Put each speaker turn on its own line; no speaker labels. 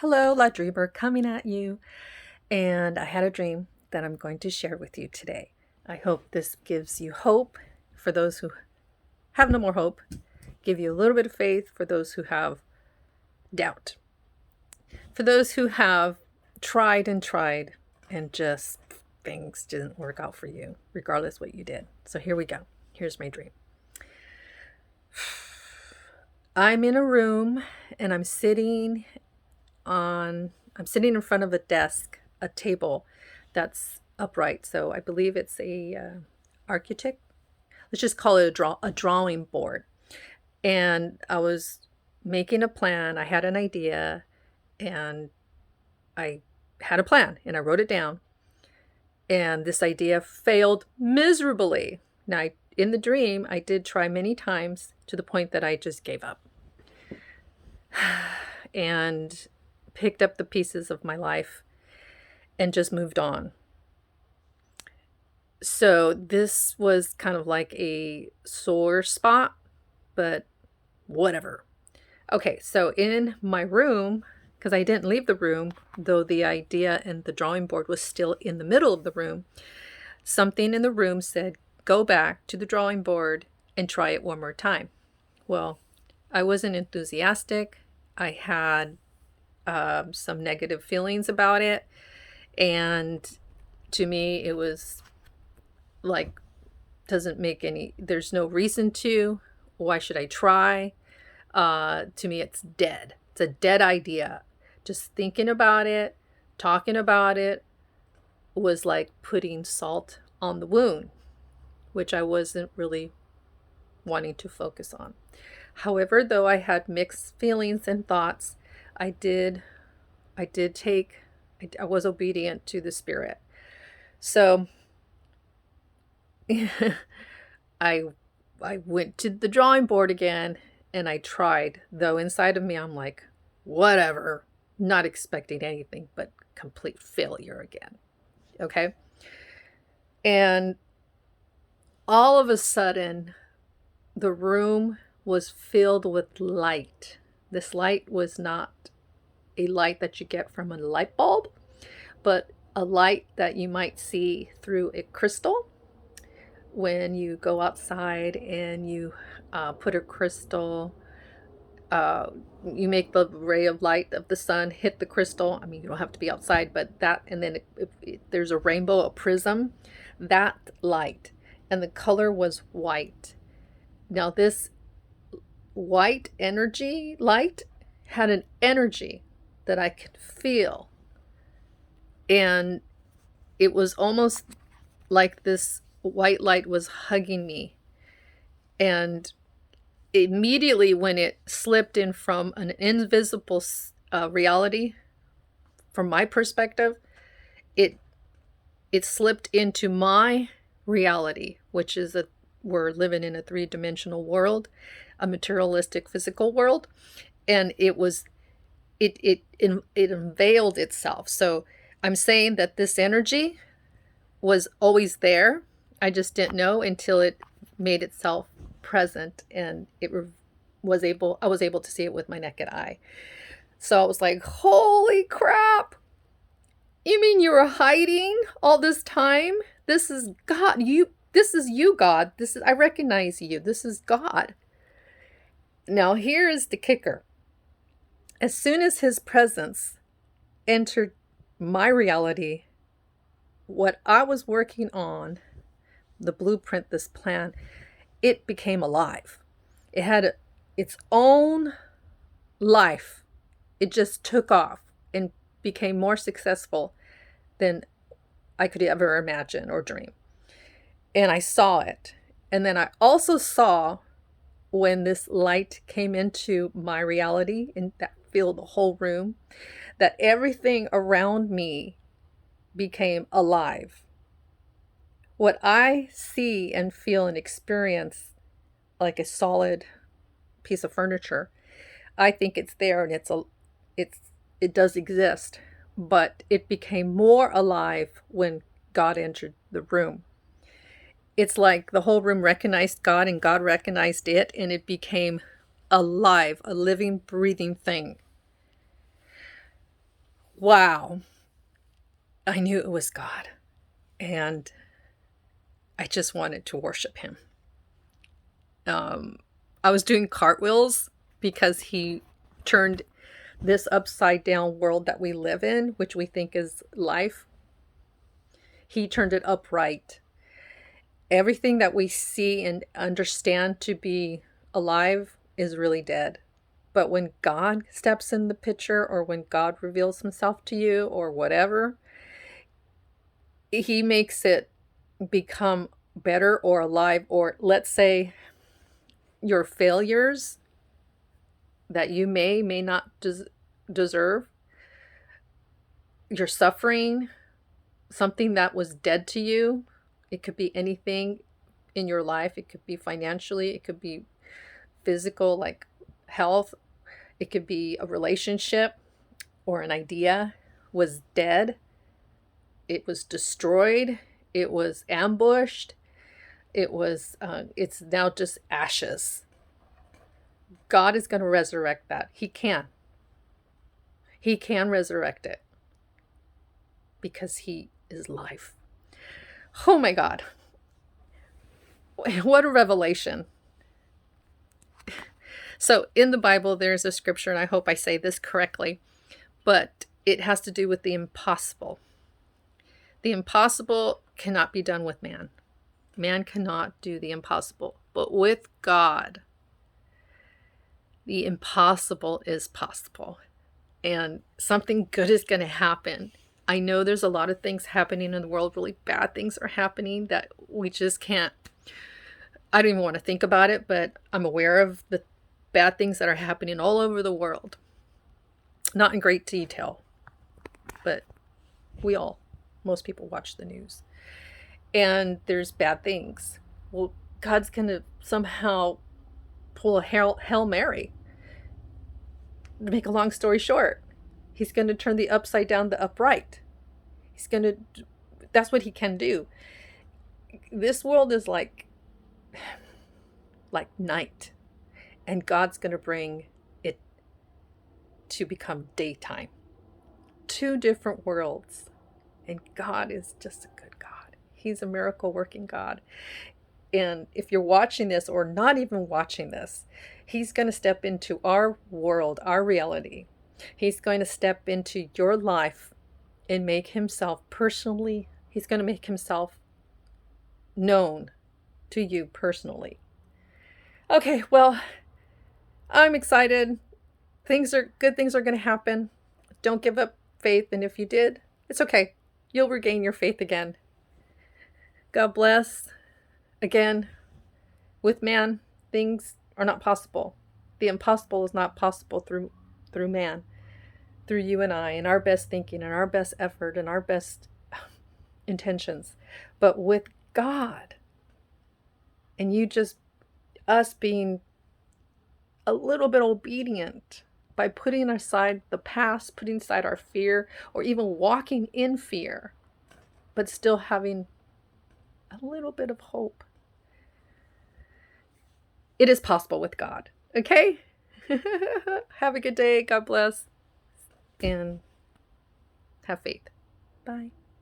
Hello, La Dreamer coming at you. And I had a dream that I'm going to share with you today. I hope this gives you hope for those who have no more hope, give you a little bit of faith for those who have doubt, for those who have tried and just things didn't work out for you, regardless what you did. So here we go. Here's my dream. I'm in a room and I'm sitting in front of a desk, a table that's upright. So I believe it's a architect. Let's just call it a drawing board. And I was making a plan. I had an idea, and I had a plan, and I wrote it down. And this idea failed miserably. Now, in the dream, I did try many times to the point that I just gave up and picked up the pieces of my life and just moved on. So this was kind of like a sore spot, but whatever. Okay, so in my room, because I didn't leave the room, though the idea and the drawing board was still in the middle of the room, something in the room said, go back to the drawing board and try it one more time. Well, I wasn't enthusiastic. I had some negative feelings about it. And to me, it was like, there's no reason to. Why should I try? To me, it's dead. It's a dead idea. Just thinking about it, talking about it was like putting salt on the wound, which I wasn't really wanting to focus on. However, though I had mixed feelings and thoughts, I was obedient to the Spirit. So I went to the drawing board again and I tried, though inside of me I'm like, whatever, not expecting anything but complete failure again. Okay? And all of a sudden, the room was filled with light. This light was not a light that you get from a light bulb, but a light that you might see through a crystal. When you go outside and you put a crystal, you make the ray of light of the sun hit the crystal. I mean, you don't have to be outside, but that, and then there's a rainbow, a prism, that light, and the color was white. Now, this white energy light had an energy that I could feel, and it was almost like this white light was hugging me. And immediately when it slipped in from an invisible reality, from my perspective, it slipped into my reality, which is that we're living in a three-dimensional world, a materialistic physical world, and it unveiled itself. So I'm saying that this energy was always there. I just didn't know until it made itself present, and I was able to see it with my naked eye. So I was like, holy crap. You mean you were hiding all this time? This is God. This is you, God. I recognize you. This is God. Now here is the kicker. As soon as his presence entered my reality, what I was working on, the blueprint, this plan, it became alive. It had its own life. It just took off and became more successful than I could ever imagine or dream. And I saw it. And then I also saw, when this light came into my reality and that filled the whole room, that everything around me became alive. What I see and feel and experience like a solid piece of furniture, I think it's there and it does exist, but it became more alive when God entered the room. It's like the whole room recognized God and God recognized it, and it became alive, a living, breathing thing. wow, I knew it was God. And I just wanted to worship him. I was doing cartwheels because he turned this upside down world that we live in, which we think is life, he turned it upright. Everything that we see and understand to be alive is really dead. But when God steps in the picture, or when God reveals himself to you, or whatever, he makes it become better or alive. Or let's say your failures that you may not deserve, your suffering, something that was dead to you. It could be anything in your life. It could be financially, it could be physical, like health, it could be a relationship or an idea was dead. It was destroyed. It was ambushed. It's now just ashes. God is going to resurrect that. He can resurrect it because he is life. Oh my God. What a revelation. So in the Bible, there's a scripture, and I hope I say this correctly, but it has to do with the impossible. The impossible cannot be done with man. Man cannot do the impossible. But with God, the impossible is possible. And something good is going to happen. I know there's a lot of things happening in the world. Really bad things are happening that we just can't. I don't even want to think about it, but I'm aware of the bad things that are happening all over the world. Not in great detail, but most people watch the news. And there's bad things. Well, God's going to somehow pull a Hail Mary. To make a long story short, he's going to turn the upside down the upright. That's what he can do. This world is like night, and God's going to bring it to become daytime. Two different worlds. And God is just a good God. He's a miracle working God. And if you're watching this or not even watching this, he's going to step into our world, our reality. He's going to step into your life and make himself personally. He's going to make himself known to you personally. Okay, well, I'm excited. Good things are going to happen. Don't give up faith. And if you did, it's okay. You'll regain your faith again. God bless. Again, with man, things are not possible. The impossible is not possible through man, through you and I, and our best thinking and our best effort and our best intentions. But with God, and us being a little bit obedient by putting aside the past, putting aside our fear, or even walking in fear, but still having a little bit of hope. It is possible with God. Okay? Have a good day. God bless. And have faith. Bye.